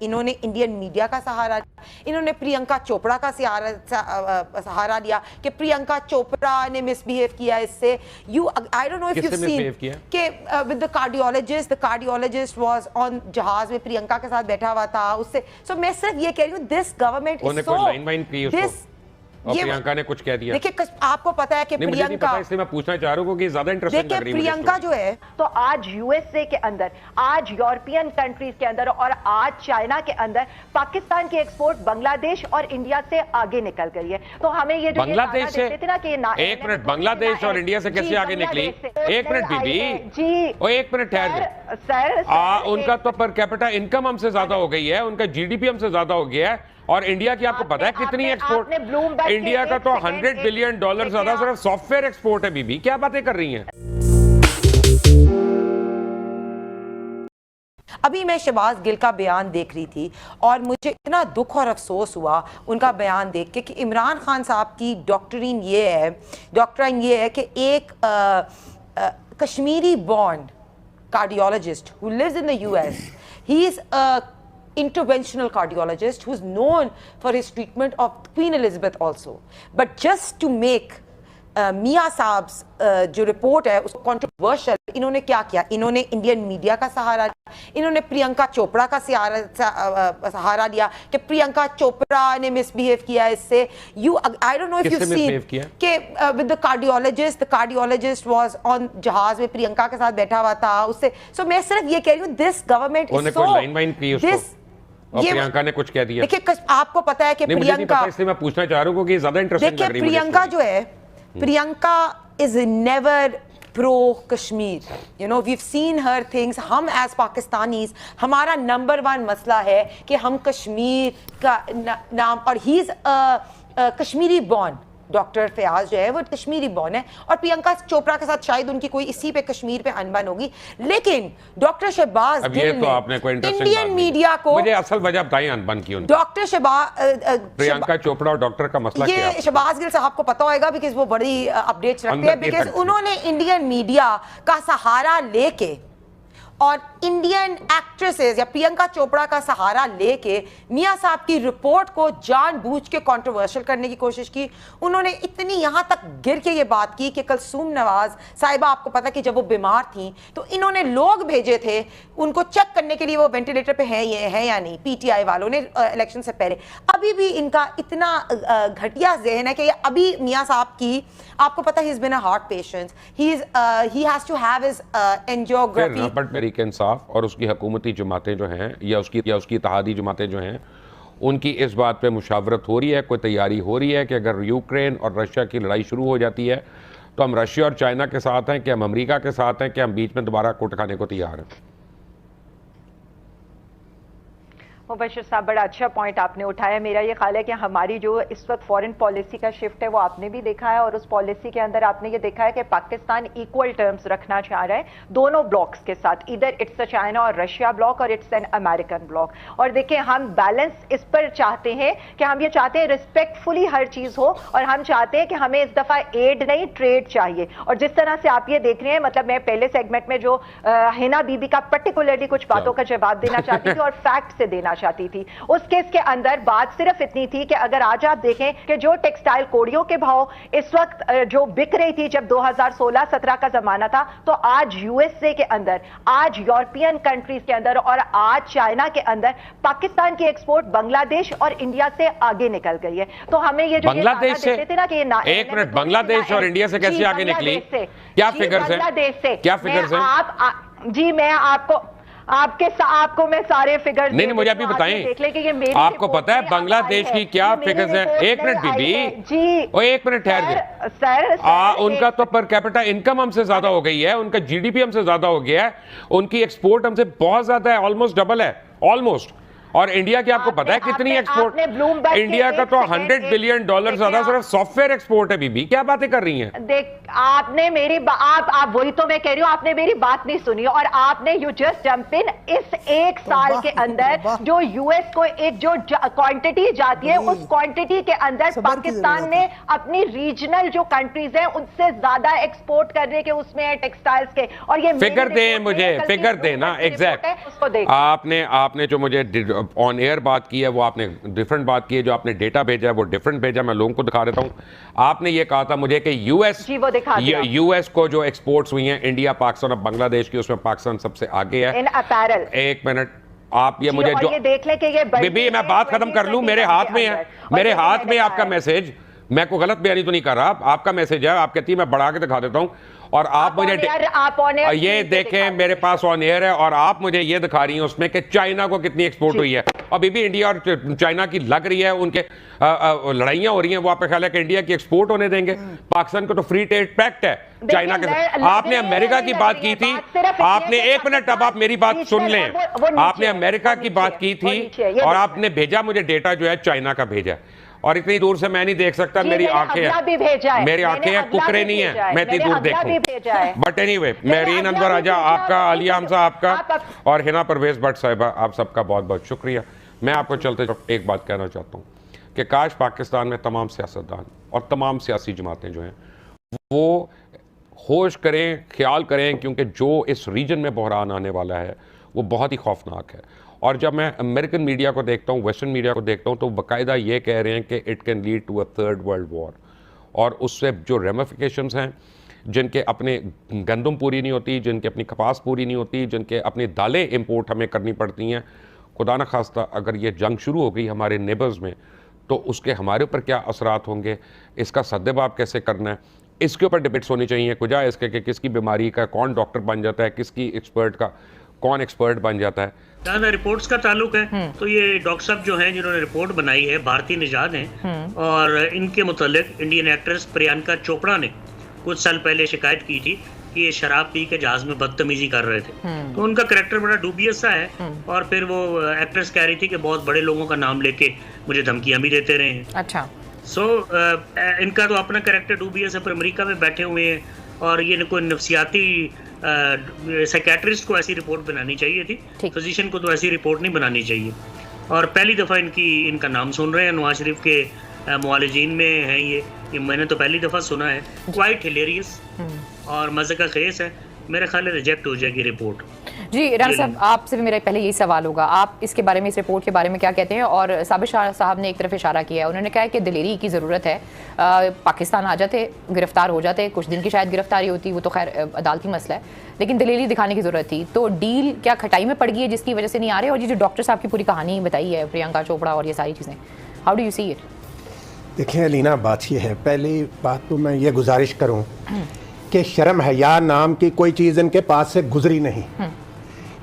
इन्होंने Indian media का सहारा लिया, इन्होंने प्रियंका चोपड़ा का सहारा लिया कि प्रियंका चोपड़ा ने मिसबिहेव किया इससे। I don't know if you seen कि with the cardiologist was on जहाज में प्रियंका के साथ बैठा हुआ था उससे। सो मैं सिर्फ ये कह रही हूँ this government is so this और प्रियंका ने कुछ कह दिया। देखिए आपको पता है कि प्रियंका, इसलिए मैं पूछना चाह रहा हूँ कि ज्यादा इंटरेस्टिंग लग रही है प्रियंका जो है, तो आज यूएसए के अंदर, आज यूरोपियन कंट्रीज के अंदर और आज चाइना के अंदर पाकिस्तान की एक्सपोर्ट बांग्लादेश और इंडिया से आगे निकल गई है। तो हमें ये जो बांग्लादेश से थे ना कि एक मिनट, बांग्लादेश और इंडिया से कैसे आगे निकली? एक मिनट बीबी जी, और एक मिनट ठहर सर, उनका तो पर कैपिटा इनकम हमसे ज्यादा हो गई है, उनका जीडीपी हमसे ज्यादा हो गया है। और इंडिया की आपको पता है कितनी एक्सपोर्ट? इंडिया का तो $100 बिलियन ज्यादा सिर्फ सॉफ्टवेयर एक्सपोर्ट है। बीबी क्या बातें कर रही हैं? अभी मैं शहबाज गिल का बयान देख रही थी और मुझे इतना दुख और अफसोस हुआ उनका बयान देख के कि इमरान खान साहब की डॉक्ट्रिन ये है कि एक Kashmiri born cardiologist who lives in the US, he is interventional cardiologist who's known for his treatment of Queen Elizabeth also, but just to make मियाँ साहब जो रिपोर्ट है उसको कंट्रोवर्शियल, इन्होंने क्या किया? इन्होंने इंडियन मीडिया का सहारा लिया, इन्होंने प्रियंका चोपड़ा का सहारा लिया कि प्रियंका चोपड़ा ने मिसबिहेव किया इससे। I don't know if you seen कि with the cardiologist was on जहाज में प्रियंका के साथ बैठा हुआ था उससे। सो मैं सिर्फ ये कह रही हूँ this government is so this Priyanka ने कुछ कह दिया। देखिए आपको पता है कि प्रियंका, इसलिए मैं पूछना चाह रहा हूँ कि ज्यादा इंटरेस्टिंग लग रही है। प्रियंका जो है, Priyanka is never pro Kashmir, you know, we've seen her things. हम एज पाकिस्तानीज, हमारा नंबर 1 मसला है कि हम कश्मीर का नाम, और he is Kashmiri born. Doctor Fayaz जो है वो कश्मीरी बॉर्न है और प्रियंका चोपड़ा के साथ शायद उनकी कोई इसी पे कश्मीर पे अनबन होगी। लेकिन डॉक्टर शहबाज गिल तो आपने कोई इंडियन मीडिया को, मुझे असल वजह बताइए अनबन की। डॉक्टर प्रियंका चोपड़ा और डॉक्टर का मसला क्या है? ये शहबाज गिल साहब को पता होगा बिकॉज वो बड़ी अपडेट्स रखते हैं, बिकॉज उन्होंने इंडियन मीडिया का सहारा लेके और इंडियन एक्ट्रेसेस या प्रियंका चोपड़ा का सहारा लेके मियाँ साहब की रिपोर्ट को जानबूझ के कंट्रोवर्शियल करने की कोशिश की। उन्होंने इतनी यहाँ तक गिर के ये बात की कि कलसूम नवाज साहिबा, आपको पता कि जब वो बीमार थी तो इन्होंने लोग भेजे थे उनको चेक करने के लिए वो वेंटिलेटर पे है या नहीं, पीटीआई वालों ने इलेक्शन से पहले। अभी भी इनका इतना घटिया ज़हन है कि अभी मियाँ साहब की, आपको पता है, he is been a heart patient, he has to have his angiography. Tehreek Insaf और उसकी हुकूमती जमातें जो हैं या उसकी इत्तेहादी जमातें जो हैं, उनकी इस बात पे मुशावरत हो रही है, कोई तैयारी हो रही है कि अगर यूक्रेन और रशिया की लड़ाई शुरू हो जाती है तो हम रशिया और चाइना के साथ हैं, कि हम अमेरिका के साथ हैं, कि हम बीच में दोबारा कुट खाने को तैयार हैं? मुबशिर साहब, बड़ा अच्छा पॉइंट आपने उठाया। मेरा ये ख्याल है कि हमारी जो इस वक्त फॉरेन पॉलिसी का शिफ्ट है वो आपने भी देखा है, और उस पॉलिसी के अंदर आपने ये देखा है कि पाकिस्तान इक्वल टर्म्स रखना चाह रहा है दोनों ब्लॉक्स के साथ, इधर इट्स अ चाइना और रशिया ब्लॉक और इट्स एन अमेरिकन ब्लॉक। और देखिए हम बैलेंस इस पर चाहते हैं कि हम ये चाहते हैं रिस्पेक्टफुली हर चीज़ हो, और हम चाहते हैं कि हमें इस दफ़ा एड नहीं ट्रेड चाहिए। और जिस तरह से आप ये देख रहे हैं, मतलब मैं पहले सेगमेंट में जो हिना बीबी का पर्टिकुलरली कुछ बातों का जवाब देना चाहती थी और फैक्ट से देना चाहती थी, उस केस के अंदर बात सिर्फ इतनी थी कि अगर आज आप देखें कि जो टेक्सटाइल कोड़ियों के भाव इस वक्त जो बिक रही थी जब 2016-17 का जमाना था, तो आज यूएसए के अंदर, आज यूरोपियन कंट्रीज के अंदर और आज चाइना के अंदर पाकिस्तान की एक्सपोर्ट बांग्लादेश और इंडिया से आगे निकल गई है। तो हमें ये जो बांग्लादेश से, थे ना कि एक मिनट, बांग्लादेश और इंडिया से कैसे आगे निकली? क्या फिगर्स हैं? बांग्लादेश से क्या फिगर्स हैं? जी मैं आपको मैं सारे फिगर्स नहीं, मुझे अभी बताएं, आपको पता है बांग्लादेश की क्या फिगर्स हैं? एक मिनट बीबी जी, और एक मिनट ठहर सर, उनका तो पर कैपिटा इनकम हमसे ज्यादा हो गई है, उनका जीडीपी हमसे ज्यादा हो गया है, उनकी एक्सपोर्ट हमसे बहुत ज्यादा है, ऑलमोस्ट डबल है, ऑलमोस्ट। और इंडिया की आपको पता है कितनी एक्सपोर्ट? इंडिया का तो $100 बिलियन ज्यादा सिर्फ सॉफ्टवेयर एक्सपोर्ट है। बीबी क्या बातें कर रही हैं? देख, आपने मेरी आप वही तो मैं कह रही हूँ, आपने मेरी बात नहीं सुनी और आपने यू जस्ट जंप इन। इस एक साल के अंदर जो यूएस को एक जो क्वांटिटी जाती है, उस क्वांटिटी के अंदर पाकिस्तान ने अपनी रीजनल जो कंट्रीज हैं उनसे ज्यादा एक्सपोर्ट करने के उसमें है टेक्सटाइल्स के। और ये फिगर दें मुझे, फिगर दें ना एग्जैक्ट। आपने जो मुझे ऑन एयर बात की है वो आपने डिफरेंट बात की है, जो आपने डेटा भेजा है वो डिफरेंट भेजा। मैं लोगों को दिखा देता हूँ। आपने ये कहा था मुझे कि यूएस को जो एक्सपोर्ट्स हुई हैं इंडिया, पाकिस्तान और बांग्लादेश की, उसमें पाकिस्तान सबसे आगे है। एक मिनट, आप ये मुझे जो देख ले कि ये बीबी, मैं बात खत्म कर लूं, मेरे हाथ में है, मेरे हाथ में आपका मैसेज, मैं कोई गलत बयानी तो नहीं कर रहा, आपका मैसेज है, आप कहती है मैं बढ़ा के दिखा देता हूं, और आप मुझे ये देखें मेरे पास ऑन एयर है, और आप मुझे ये दिखा रही हैं उसमें कि चाइना को कितनी एक्सपोर्ट हुई है। और बीबी इंडिया और चाइना की लग रही है, उनके लड़ाइयां हो रही हैं, वो आपका ख्याल है कि इंडिया की एक्सपोर्ट होने देंगे? पाकिस्तान को तो फ्री ट्रेड पैक्ट है चाइना के साथ। आपने अमेरिका की बात की थी, आपने, एक मिनट, अब आप मेरी बात सुन लें, आपने अमेरिका की बात की थी और आपने भेजा मुझे डेटा जो है चाइना का भेजा, और इतनी दूर से मैं नहीं देख सकता, मेरी आंखें हैं, मेरी आंखें हैं, कुकरे नहीं है, मैं इतनी दूर देखूं। बट एनीवे, मेरीन अनवर आजा आपका, आलिया हमजा आपका, और हिना परवेज भट्ट साहिबा आप सबका बहुत बहुत शुक्रिया। मैं आपको चलते एक बात कहना चाहता हूँ कि काश पाकिस्तान में तमाम सियासतदान और तमाम सियासी जमातें जो हैं वो होश करें, ख्याल करें, क्योंकि जो इस रीजन में बहरान आने वाला है वो बहुत ही खौफनाक है। और जब मैं अमेरिकन मीडिया को देखता हूँ, वेस्टर्न मीडिया को देखता हूँ, तो बाकायदा ये कह रहे हैं कि it can lead to a third world war, और उससे जो रेमिफिकेशंस हैं, जिनके अपने गंदम पूरी नहीं होती, जिनके अपनी कपास पूरी नहीं होती, जिनके अपनी दालें इंपोर्ट हमें करनी पड़ती हैं, खुदा न खास्ता अगर ये जंग शुरू हो गई हमारे नेबर्स में, तो उसके हमारे ऊपर क्या असरात होंगे, इसका सद्देबाब कैसे करना है, इसके ऊपर डिबेट्स होनी चाहिए। कुछ इसके कि किसकी बीमारी का कौन डॉक्टर बन जाता है, किसकी एक्सपर्ट का कौन एक्सपर्ट बन जाता है। जहाँ रिपोर्ट्स का ताल्लुक है, तो ये डॉक्टर साहब जो हैं जिन्होंने रिपोर्ट बनाई है, भारतीय निजात हैं, और इनके मुतालिक इंडियन एक्ट्रेस प्रियंका चोपड़ा ने कुछ साल पहले शिकायत की थी कि ये शराब पी के जहाज में बदतमीजी कर रहे थे। तो उनका कैरेक्टर बड़ा डूबियस सा है, और फिर वो एक्ट्रेस कह रही थी कि बहुत बड़े लोगों का नाम लेके मुझे धमकियां भी देते रहे हैं। अच्छा। इनका तो अपना कैरेक्टर डूबियस है, पर अमेरिका में बैठे हुए हैं, और ये कोई नफ्सियाती साइकेट्रिस्ट को ऐसी रिपोर्ट बनानी चाहिए थी, फिजिशियन को तो ऐसी रिपोर्ट नहीं बनानी चाहिए। और पहली दफ़ा इनका नाम सुन रहे हैं, नवाज शरीफ के मुआलिजीन में हैं ये मैंने तो पहली दफ़ा सुना है। क्वाइट हिलेरियस और मज़े का खेस है, मेरे ख्याल रिजेक्ट हो जाएगी रिपोर्ट। जी राना साहब, आपसे भी मेरा पहले यही सवाल होगा, आप इसके बारे में, इस रिपोर्ट के बारे में क्या कहते हैं? और साबिर शाह साहब ने एक तरफ इशारा किया है, उन्होंने कहा है कि दिलेरी की ज़रूरत है, पाकिस्तान आ जाते, गिरफ्तार हो जाते, कुछ दिन की शायद गिरफ्तारी होती, वो तो खैर अदालती मसला है, लेकिन दिलेरी दिखाने की ज़रूरत थी। तो डील क्या खटाई में पड़ गई है जिसकी वजह से नहीं आ रहे? और ये जो डॉक्टर साहब की पूरी कहानी बताई है, प्रियंका चोपड़ा और ये सारी चीज़ें, how do you see it? देखिए अलीना, बात ये है, पहली बात तो मैं ये गुजारिश करूं कि शर्म हया नाम की कोई चीज़ इनके पास से गुजरी नहीं।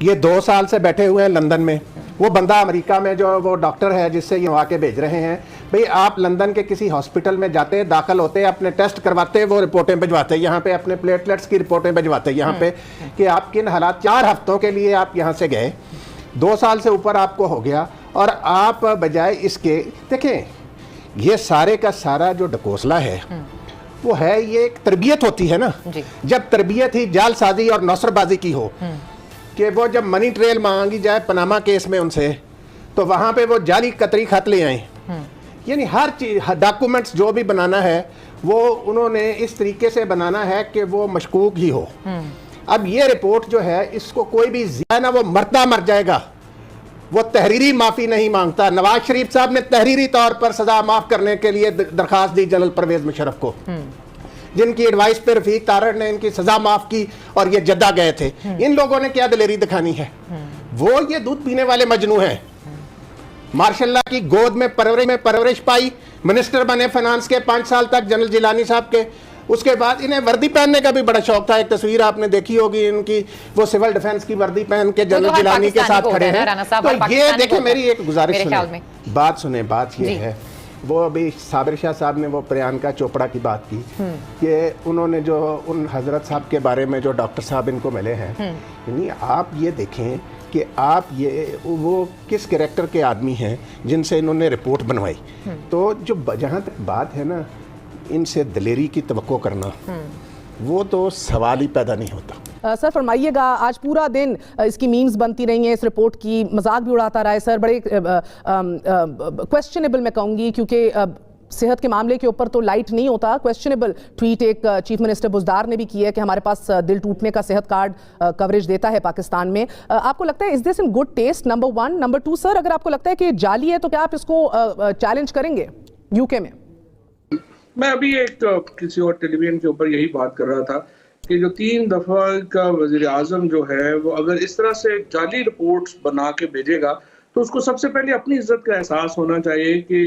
ये 2 साल से बैठे हुए हैं लंदन में, वो बंदा अमेरिका में जो वो डॉक्टर है जिससे ये वहाँ के भेज रहे हैं, भाई आप लंदन के किसी हॉस्पिटल में जाते, दाखिल होते, अपने टेस्ट करवाते, वो रिपोर्टें भिजवाते यहाँ पे, अपने प्लेटलेट्स की रिपोर्टें भिजवाते यहाँ पे कि आप किन हालात, 4 हफ्तों के लिए आप यहाँ से गए, 2 साल से ऊपर आपको हो गया, और आप बजाय इसके, देखें ये सारे का सारा जो ढकोसला है वो है, ये एक तरबियत होती है ना, जब तरबियत ही जालसाजी और नौसरबाजी की हो, कि वो जब मनी ट्रेल मांगी जाए पनामा केस में उनसे, तो वहाँ पे वो जाली कतरी खत ले आए, यानी हर चीज डॉक्यूमेंट्स जो भी बनाना है वो उन्होंने इस तरीके से बनाना है कि वो मशकूक ही हो। अब ये रिपोर्ट जो है, इसको कोई भी ना वो मरता मर जाएगा, वो तहरीरी माफ़ी नहीं मांगता। नवाज शरीफ साहब ने तहरीरी तौर पर सजा माफ़ करने के लिए दरखास्त दी जनरल परवेज मुशर्रफ को, जिनकी एडवाइस पे रफीक तारड़ ने इनकी सजा माफ की और ये जद्दा गए थे। इन लोगों ने क्या दिलेरी दिखानी है? वो ये दूध पीने वाले मजनू हैं, मार्शल्लाह की गोद में परवरिश पाई, मिनिस्टर बने फाइनेंस के 5 साल तक जनरल जिलानी साहब के, उसके बाद इन्हें वर्दी पहनने का भी बड़ा शौक था। एक तस्वीर आपने देखी होगी इनकी, वो सिविल डिफेंस की वर्दी पहन के जनरल जिलानी के साथ खड़े हैं। तो ये देखें, मेरी एक गुजारिश सुने, बात सुने, बात ये है, वो अभी साबिर शाह साहब ने वो प्रियंका चोपड़ा की बात की कि उन्होंने जो उन हजरत साहब के बारे में जो डॉक्टर साहब इनको मिले हैं, यानी आप ये देखें कि आप ये वो किस कैरेक्टर के आदमी हैं जिनसे इन्होंने रिपोर्ट बनवाई। तो जो जहाँ तक बात है ना, इनसे दिलेरी की तवक्को करना, वो तो सवाल ही पैदा नहीं होता। सर फरमाइएगा, आज पूरा दिन इसकी मीम्स बनती रही हैं, इस रिपोर्ट की मजाक भी उड़ाता रहा है सर, बड़े क्वेश्चनेबल मैं कहूँगी, क्योंकि सेहत के मामले के ऊपर तो लाइट नहीं होता। क्वेश्चनेबल ट्वीट एक चीफ मिनिस्टर बुज़दार ने भी किया है कि हमारे पास दिल टूटने का सेहत कार्ड कवरेज देता है पाकिस्तान में। आपको लगता है is this in good taste? Number 1। Number 2 sir, अगर आपको लगता है कि जाली है तो क्या आप इसको चैलेंज करेंगे यूके में? मैं अभी एक किसी और टेलीविजन के ऊपर यही बात कर रहा था कि जो 3 दफा का वजीर आजम जो है वो अगर इस तरह से जाली रिपोर्ट्स बना के भेजेगा तो उसको सबसे पहले अपनी इज्जत का एहसास होना चाहिए कि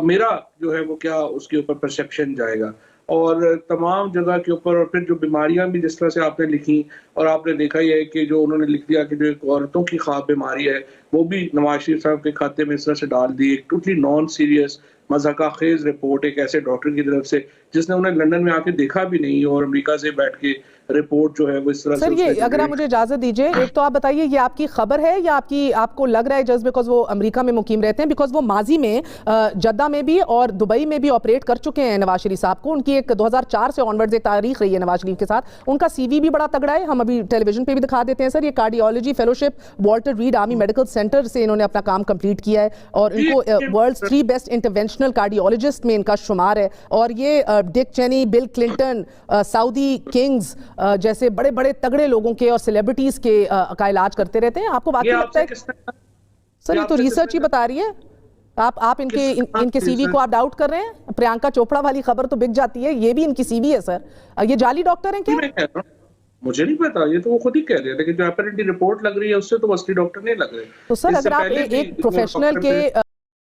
मेरा जो है वो क्या उसके ऊपर परसेप्शन जाएगा। और तमाम जगह के ऊपर, और फिर जो बीमारियां भी जिस तरह से आपने लिखी और आपने देखा ही है कि जो उन्होंने लिख दिया कि जो एक औरतों की ख्वाब बीमारी है वो भी नवाज शरीफ साहब के खाते में इस तरह से डाल दी। एक टोटली नॉन सीरियस मजाका खेज रिपोर्ट एक ऐसे डॉक्टर की तरफ से जिसने उन्हें लंदन में आके देखा भी नहीं और अमेरिका से बैठ के रिपोर्ट जो है वो इस तरह सर, से ये अगर आप मुझे इजाजत दीजिए, एक तो आप बताइए ये आपकी खबर है या आपको लग रहा है जस्ट बिकॉज वो अमेरिका में मुकीम रहते हैं? बिकॉज वो माजी में जद्दा में भी और दुबई में भी ऑपरेट कर चुके हैं नवाज शरीफ साहब को। उनकी एक 2004 से ऑनवर्ड्स एक तारीख रही है नवाज शरीफ के साथ। उनका सीवी भी बड़ा तगड़ा है, हम अभी टेलीविजन पे भी दिखा देते हैं सर। ये cardiology fellowship Walter read army medical centre से इन्होंने अपना काम कंप्लीट किया है और इनको वर्ल्ड्स 3 बेस्ट इंटरवेंशनल कार्डियोलॉजिस्ट में इनका शुमार है। और ये Dick Cheney, Bill Clinton, Saudi kings जैसे बड़े बड़े तगड़े लोगों के और सेलिब्रिटीज के का इलाज करते रहते हैं। आपको वाकई लगता है सर ये तो रिसर्च ही बता रही है? आप इनके सीवी को आप डाउट कर रहे हैं? प्रियंका चोपड़ा वाली खबर तो बिक जाती है, ये भी इनकी सीवी है सर। ये जाली डॉक्टर हैं क्या? मुझे नहीं पता, ये तो वो खुद ही कह रहे हैं, लेकिन जो अपरेंटली रिपोर्ट लग रही है उससे तो वो असली डॉक्टर नहीं लग रहे। तो सर अगर आप एक प्रोफेशनल के